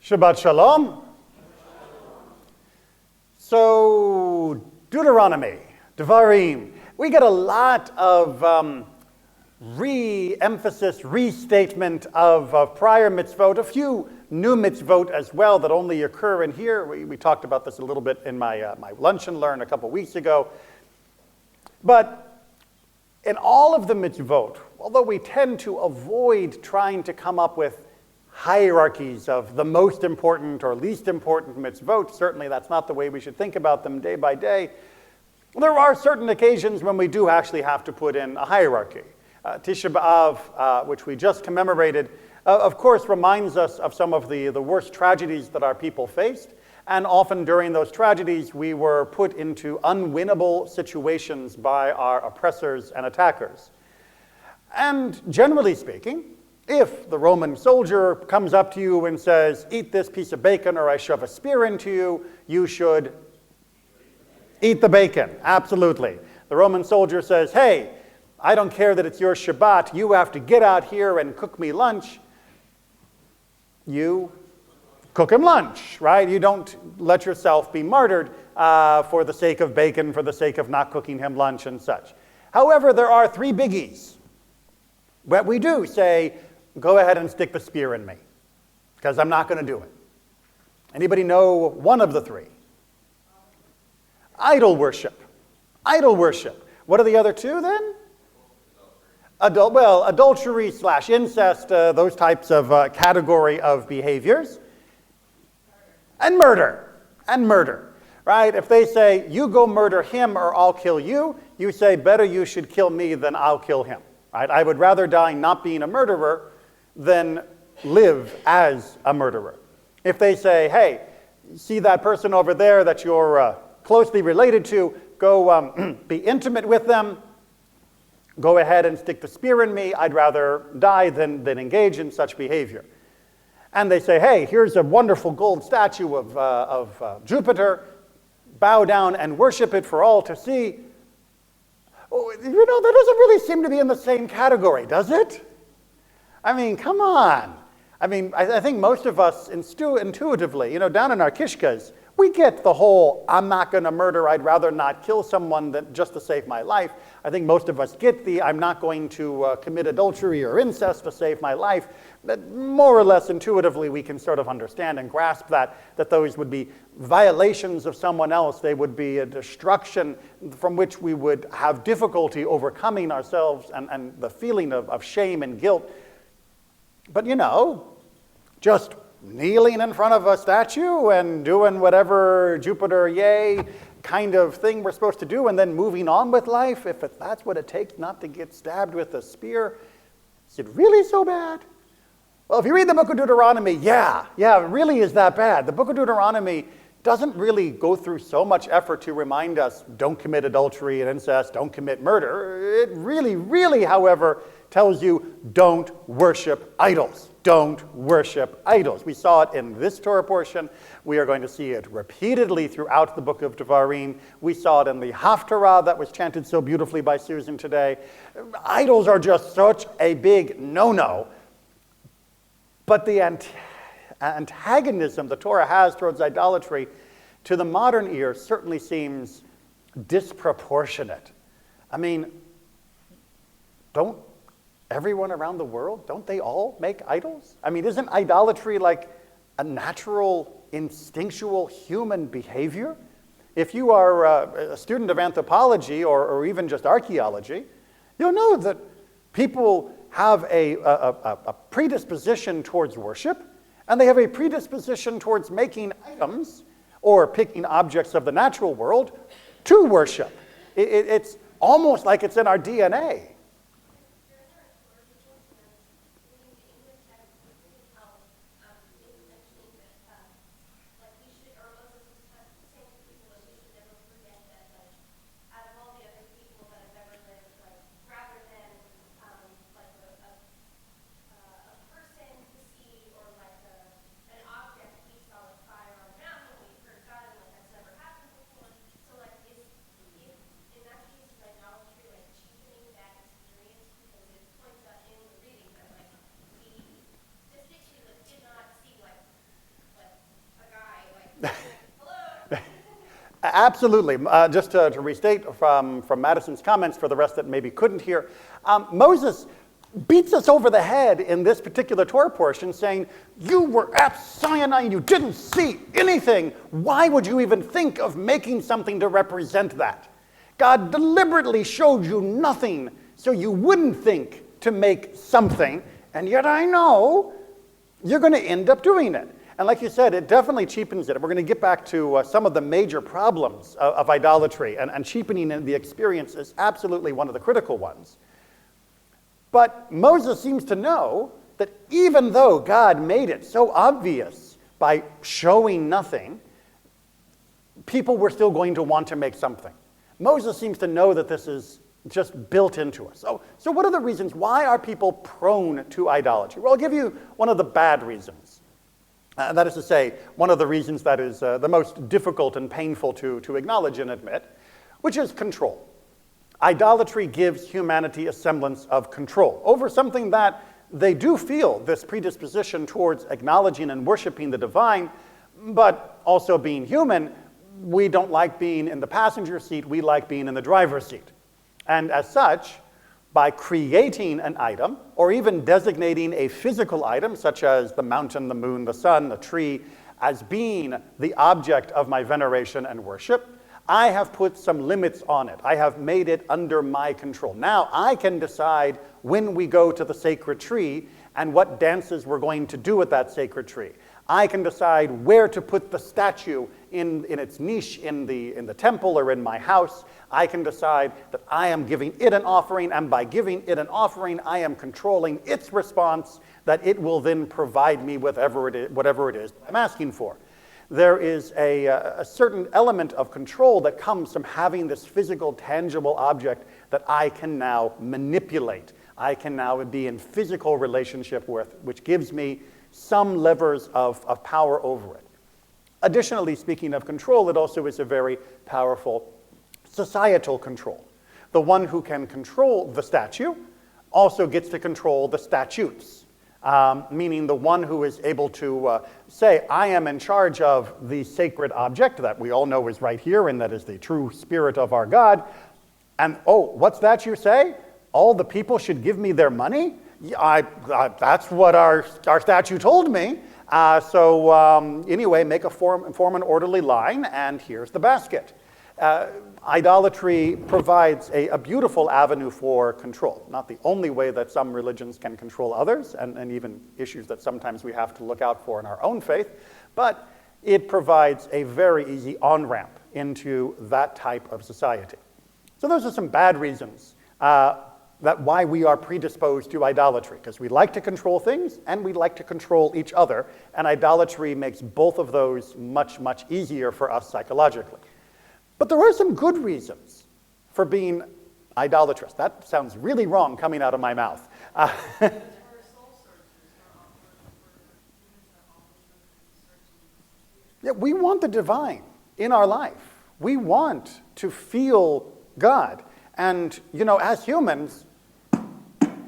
Shabbat Shalom. So, Deuteronomy, Devarim. We get a lot of re-emphasis, restatement of prior mitzvot, a few new mitzvot as well that only occur in here. We talked about this a little bit in my Lunch and Learn a couple weeks ago. But in all of the mitzvot, although we tend to avoid trying to come up with hierarchies of the most important or least important mitzvot, certainly that's not the way we should think about them day by day, there are certain occasions when we do actually have to put in a hierarchy. Tisha B'Av, which we just commemorated, of course reminds us of some of the worst tragedies that our people faced, and often during those tragedies we were put into unwinnable situations by our oppressors and attackers. And generally speaking, if the Roman soldier comes up to you and says, "Eat this piece of bacon or I shove a spear into you," you should eat the bacon, absolutely. The Roman soldier says, "Hey, I don't care that it's your Shabbat, you have to get out here and cook me lunch." You cook him lunch, right? You don't let yourself be martyred for the sake of bacon, for the sake of not cooking him lunch and such. However, there are three biggies. But we do say, go ahead and stick the spear in me, because I'm not going to do it. Anybody know one of the three? Idol worship. Idol worship. What are the other two then? Adultery / incest, those types of category of behaviors. And murder. And murder. Right? If they say, you go murder him or I'll kill you, you say, better you should kill me than I'll kill him. Right? I would rather die not being a murderer than live as a murderer. If they say, hey, see that person over there that you're closely related to, go be intimate with them, go ahead and stick the spear in me, I'd rather die than engage in such behavior. And they say, hey, here's a wonderful gold statue of Jupiter, bow down and worship it for all to see. Oh, that doesn't really seem to be in the same category, does it? I mean, come on. I mean, I think most of us intuitively, down in our kishkas, we get the whole, I'm not going to murder, I'd rather not kill someone than just to save my life. I think most of us get the, I'm not going to commit adultery or incest to save my life. But more or less intuitively, we can sort of understand and grasp that those would be violations of someone else. They would be a destruction from which we would have difficulty overcoming ourselves and the feeling of shame and guilt. But just kneeling in front of a statue and doing whatever Jupiter yay kind of thing we're supposed to do and then moving on with life, if that's what it takes not to get stabbed with a spear, is it really so bad? Well, if you read the book of Deuteronomy, yeah, it really is that bad. The book of Deuteronomy doesn't really go through so much effort to remind us, don't commit adultery and incest, don't commit murder. It really, however, tells you, don't worship idols. Don't worship idols. We saw it in this Torah portion. We are going to see it repeatedly throughout the book of Devarim. We saw it in the Haftarah that was chanted so beautifully by Susan today. Idols are just such a big no-no. But the antagonism the Torah has towards idolatry to the modern ear certainly seems disproportionate. I mean, don't everyone around the world, don't they all make idols? I mean, isn't idolatry like a natural, instinctual human behavior? If you are a student of anthropology or even just archaeology, you'll know that people have a predisposition towards worship, and they have a predisposition towards making items or picking objects of the natural world to worship. It's almost like it's in our DNA. Absolutely. Just to restate from Madison's comments for the rest that maybe couldn't hear, Moses beats us over the head in this particular Torah portion saying, you were at Sinai and you didn't see anything. Why would you even think of making something to represent that? God deliberately showed you nothing so you wouldn't think to make something, and yet I know you're going to end up doing it. And like you said, it definitely cheapens it. We're going to get back to some of the major problems of idolatry, and cheapening the experience is absolutely one of the critical ones. But Moses seems to know that even though God made it so obvious by showing nothing, people were still going to want to make something. Moses seems to know that this is just built into us. So what are the reasons? Why are people prone to idolatry? Well, I'll give you one of the bad reasons. That is to say, one of the reasons that is the most difficult and painful to acknowledge and admit, which is control. Idolatry gives humanity a semblance of control over something that they do feel this predisposition towards acknowledging and worshiping the divine, but also being human, we don't like being in the passenger seat, we like being in the driver's seat. And as such, by creating an item, or even designating a physical item, such as the mountain, the moon, the sun, the tree, as being the object of my veneration and worship, I have put some limits on it. I have made it under my control. Now I can decide when we go to the sacred tree and what dances we're going to do at that sacred tree. I can decide where to put the statue in its niche in the temple or in my house. I can decide that I am giving it an offering, and by giving it an offering, I am controlling its response, that it will then provide me with whatever it is I'm asking for. There is a certain element of control that comes from having this physical, tangible object that I can now manipulate. I can now be in physical relationship with, which gives me some levers of power over it. Additionally, speaking of control, it also is a very powerful societal control. The one who can control the statue also gets to control the statutes, meaning the one who is able to say, I am in charge of the sacred object that we all know is right here and that is the true spirit of our God. And, oh, what's that you say? All the people should give me their money? That's what our statue told me. Anyway, form an orderly line, and here's the basket. Idolatry provides a beautiful avenue for control. Not the only way that some religions can control others, and even issues that sometimes we have to look out for in our own faith, but it provides a very easy on-ramp into that type of society. So those are some bad reasons that why we are predisposed to idolatry, because we like to control things and we like to control each other, and idolatry makes both of those much, much easier for us psychologically. But there are some good reasons for being idolatrous. That sounds really wrong coming out of my mouth. Yeah, we want the divine in our life. We want to feel God. And, as humans,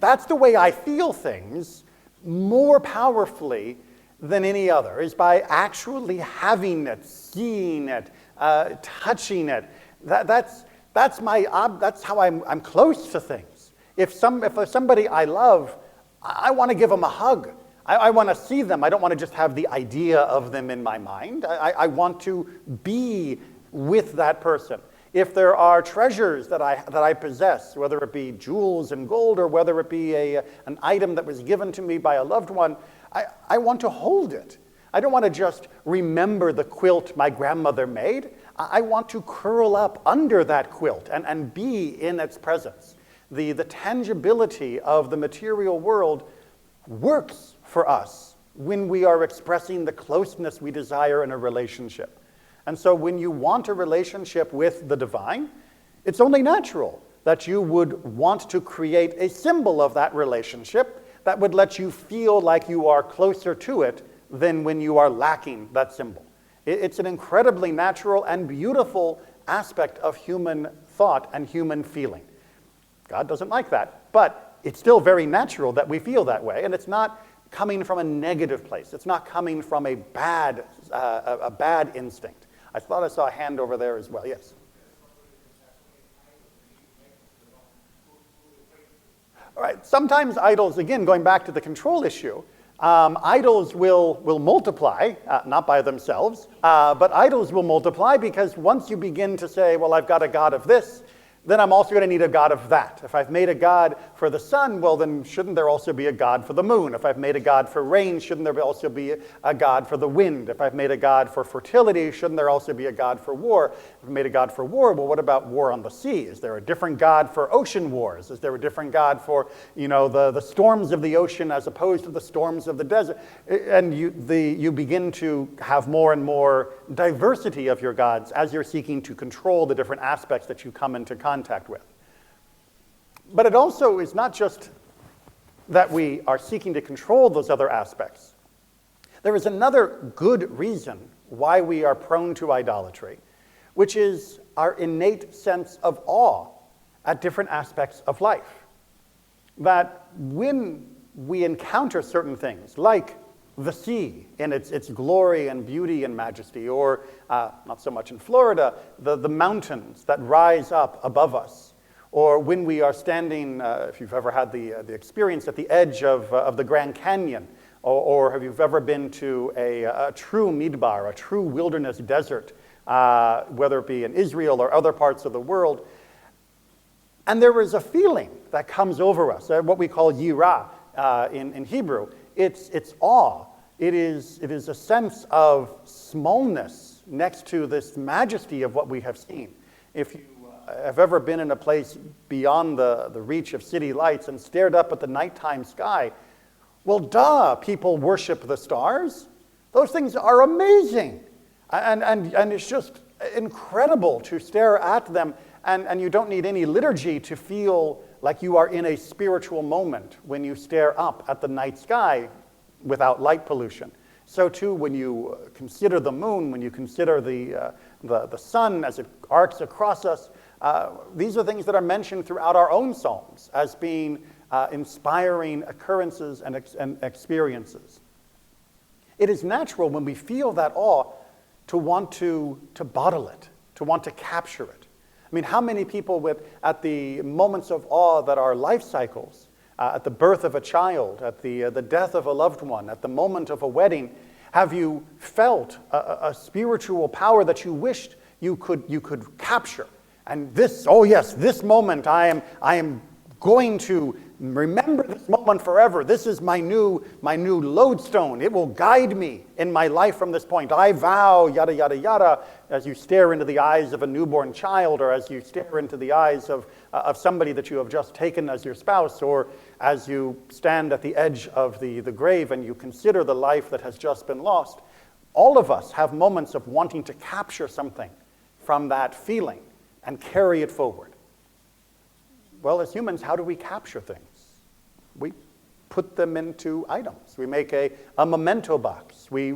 that's the way I feel things more powerfully than any other, is by actually having it, seeing it, touching it. That's how I'm close to things. If somebody I love, I want to give them a hug. I want to see them. I don't want to just have the idea of them in my mind. I want to be with that person. If there are treasures that I possess, whether it be jewels and gold or whether it be an item that was given to me by a loved one, I want to hold it. I don't want to just remember the quilt my grandmother made. I want to curl up under that quilt and be in its presence. The tangibility of the material world works for us when we are expressing the closeness we desire in a relationship. And so when you want a relationship with the divine, it's only natural that you would want to create a symbol of that relationship that would let you feel like you are closer to it than when you are lacking that symbol. It's an incredibly natural and beautiful aspect of human thought and human feeling. God doesn't like that, but it's still very natural that we feel that way, and it's not coming from a negative place. It's not coming from a bad instinct. I thought I saw a hand over there as well. Yes. All right. Sometimes idols, again, going back to the control issue, idols will multiply, not by themselves, but idols will multiply because once you begin to say, well, I've got a god of this, then I'm also going to need a god of that. If I've made a god for the sun, well, then shouldn't there also be a god for the moon? If I've made a god for rain, shouldn't there also be a god for the wind? If I've made a god for fertility, shouldn't there also be a god for war? If I've made a god for war, well, what about war on the sea? Is there a different god for ocean wars? Is there a different god for, the storms of the ocean as opposed to the storms of the desert? And you begin to have more and more diversity of your gods as you're seeking to control the different aspects that you come into contact with. But it also is not just that we are seeking to control those other aspects. There is another good reason why we are prone to idolatry, which is our innate sense of awe at different aspects of life. That when we encounter certain things, like the sea in its glory and beauty and majesty, or not so much in Florida, the mountains that rise up above us, or when we are standing, if you've ever had the experience at the edge of the Grand Canyon, or have you ever been to a true midbar, a true wilderness desert, whether it be in Israel or other parts of the world, and there is a feeling that comes over us, what we call yirah in Hebrew. It's awe. It is a sense of smallness next to this majesty of what we have seen. If you have ever been in a place beyond the reach of city lights and stared up at the nighttime sky, well, duh, people worship the stars. Those things are amazing. And it's just incredible to stare at them, and you don't need any liturgy to feel like you are in a spiritual moment when you stare up at the night sky without light pollution. So too, when you consider the moon, when you consider the sun as it arcs across us, these are things that are mentioned throughout our own psalms as being inspiring occurrences and experiences. It is natural when we feel that awe to want to bottle it, to want to capture it. I mean, how many people at the moments of awe that are life cycles, at the birth of a child, at the death of a loved one, at the moment of a wedding, have you felt a spiritual power that you wished you could capture? And this moment, I am going to remember this moment forever. This is my new lodestone. It will guide me in my life from this point. I vow, yada, yada, yada, as you stare into the eyes of a newborn child, or as you stare into the eyes of somebody that you have just taken as your spouse, or as you stand at the edge of the grave and you consider the life that has just been lost. All of us have moments of wanting to capture something from that feeling and carry it forward. Well, as humans, how do we capture things? We put them into items. We make a memento box. We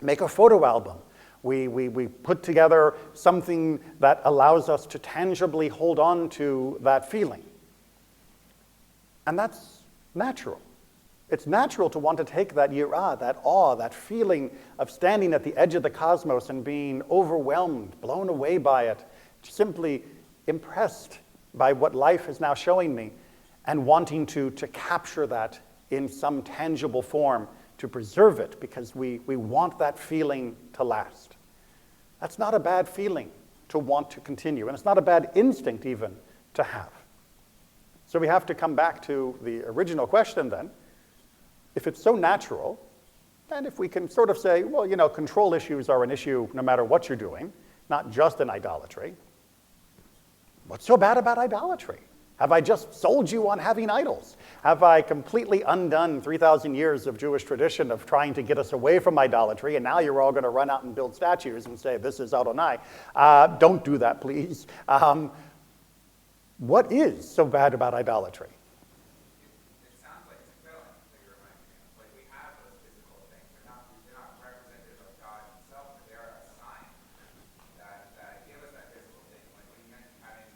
make a photo album. We put together something that allows us to tangibly hold on to that feeling. And that's natural. It's natural to want to take that yirah, that awe, that feeling of standing at the edge of the cosmos and being overwhelmed, blown away by it, simply impressed by what life is now showing me, and wanting to capture that in some tangible form, to preserve it, because we want that feeling to last. That's not a bad feeling to want to continue, and it's not a bad instinct even to have. So we have to come back to the original question then. If it's so natural, and if we can sort of say, well, control issues are an issue no matter what you're doing, not just in idolatry, what's so bad about idolatry? Have I just sold you on having idols? Have I completely undone 3,000 years of Jewish tradition of trying to get us away from idolatry, and now you're all going to run out and build statues and say, this is Adonai? Don't do that, please. What is so bad about idolatry? It sounds like it's a feeling that you're reminding me of. Like, we have those physical things. They're not representative of God himself, but they're a sign that give us that physical thing. Like when you mentioned having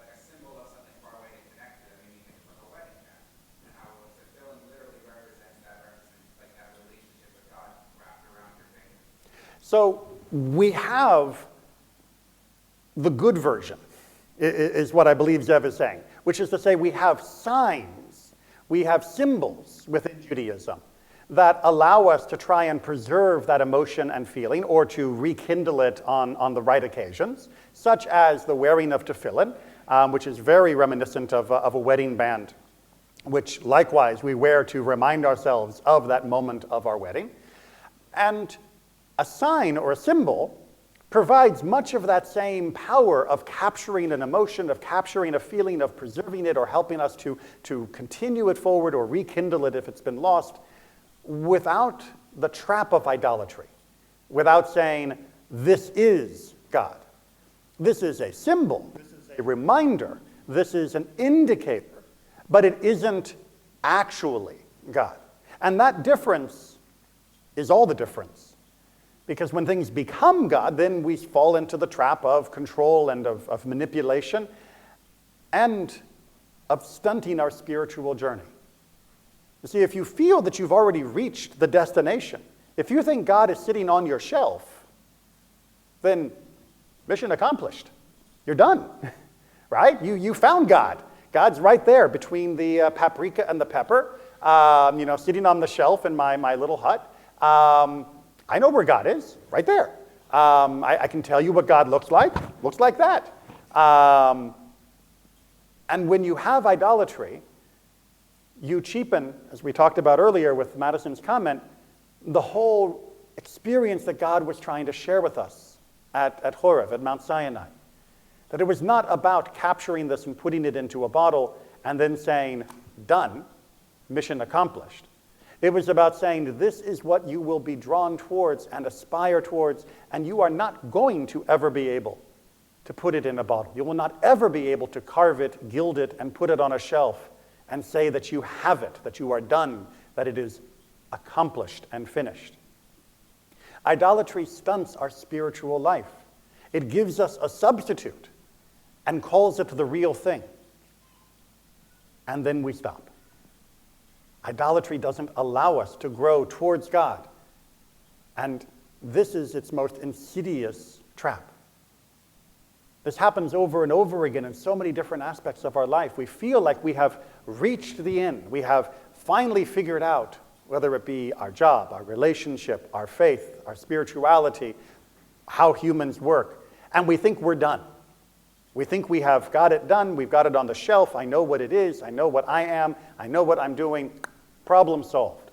like a symbol of something far away and connected, I mean, you think of a wedding band, and how the feeling literally represents like that relationship with God wrapped around your finger. So we have the good version, is what I believe Zev is saying, which is to say we have signs, we have symbols within Judaism that allow us to try and preserve that emotion and feeling or to rekindle it on the right occasions, such as the wearing of tefillin, which is very reminiscent of a wedding band, which likewise we wear to remind ourselves of that moment of our wedding. And a sign or a symbol provides much of that same power of capturing an emotion, of capturing a feeling, of preserving it or helping us to continue it forward or rekindle it if it's been lost, without the trap of idolatry, without saying, this is God. This is a symbol, this is a reminder, this is an indicator, but it isn't actually God. And that difference is all the difference. Because when things become God, then we fall into the trap of control and of manipulation and of stunting our spiritual journey. You see, if you feel that you've already reached the destination, if you think God is sitting on your shelf, then mission accomplished. You're done, right? You found God. God's right there between the paprika and the pepper, sitting on the shelf in my little hut. I know where God is, right there. I can tell you what God looks like that. And when you have idolatry, you cheapen, as we talked about earlier with Madison's comment, the whole experience that God was trying to share with us at Horeb, at Mount Sinai. That it was not about capturing this and putting it into a bottle and then saying, done, mission accomplished. It was about saying, this is what you will be drawn towards and aspire towards, and you are not going to ever be able to put it in a bottle. You will not ever be able to carve it, gild it, and put it on a shelf and say that you have it, that you are done, that it is accomplished and finished. Idolatry stunts our spiritual life. It gives us a substitute and calls it the real thing. And then we stop. Idolatry doesn't allow us to grow towards God. And this is its most insidious trap. This happens over and over again in so many different aspects of our life. We feel like we have reached the end. We have finally figured out, whether it be our job, our relationship, our faith, our spirituality, how humans work, and we think we're done. We think we have got it done. We've got it on the shelf. I know what it is. I know what I am. I know what I'm doing. Problem solved.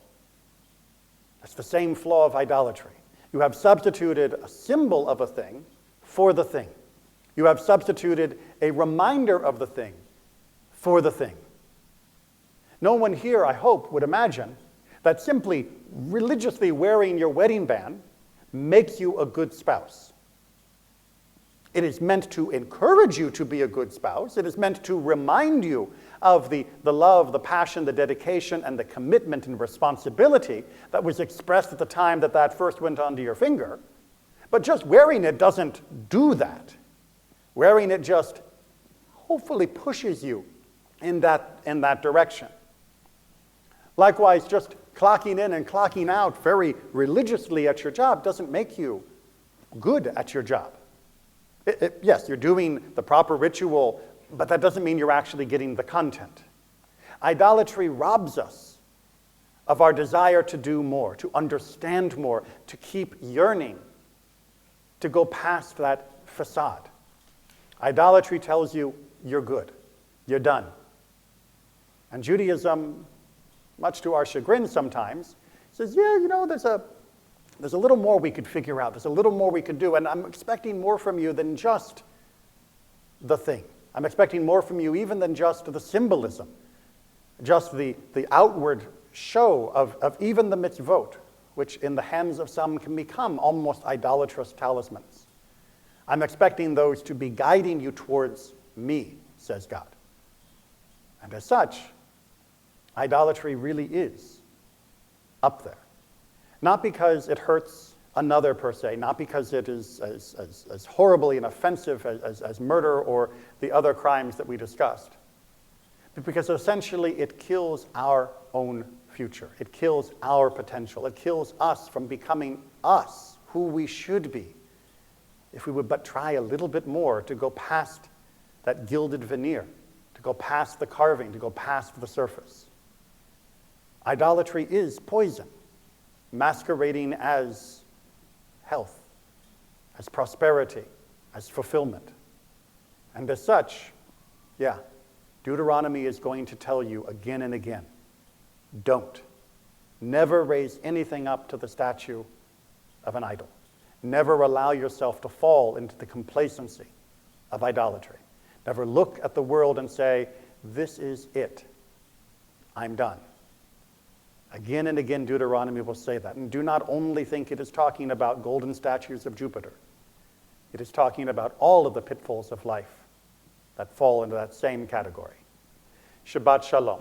That's the same flaw of idolatry. You have substituted a symbol of a thing for the thing. You have substituted a reminder of the thing for the thing. No one here, I hope, would imagine that simply religiously wearing your wedding band makes you a good spouse. It is meant to encourage you to be a good spouse. It is meant to remind you of the love, the passion, the dedication, and the commitment and responsibility that was expressed at the time that first went onto your finger. But just wearing it doesn't do that. Wearing it just hopefully pushes you in that direction. Likewise, just clocking in and clocking out very religiously at your job doesn't make you good at your job. Yes, you're doing the proper ritual, but that doesn't mean you're actually getting the content. Idolatry robs us of our desire to do more, to understand more, to keep yearning, to go past that facade. Idolatry tells you you're good, you're done. And Judaism, much to our chagrin sometimes, says, yeah, there's a little more we could figure out. There's a little more we could do. And I'm expecting more from you than just the thing. I'm expecting more from you even than just the symbolism, just the outward show of even the mitzvot, which in the hands of some can become almost idolatrous talismans. I'm expecting those to be guiding you towards me, says God. And as such, idolatry really is up there. Not because it hurts another per se, not because it is as horribly and offensive as murder or the other crimes that we discussed, but because essentially it kills our own future. It kills our potential. It kills us from becoming us, who we should be if we would but try a little bit more to go past that gilded veneer, to go past the carving, to go past the surface. Idolatry is poison, masquerading as health, as prosperity, as fulfillment. And as such, Deuteronomy is going to tell you again and again, don't. Never raise anything up to the statue of an idol. Never allow yourself to fall into the complacency of idolatry. Never look at the world and say, this is it. I'm done. Again and again, Deuteronomy will say that. And do not only think it is talking about golden statues of Jupiter. It is talking about all of the pitfalls of life that fall into that same category. Shabbat Shalom.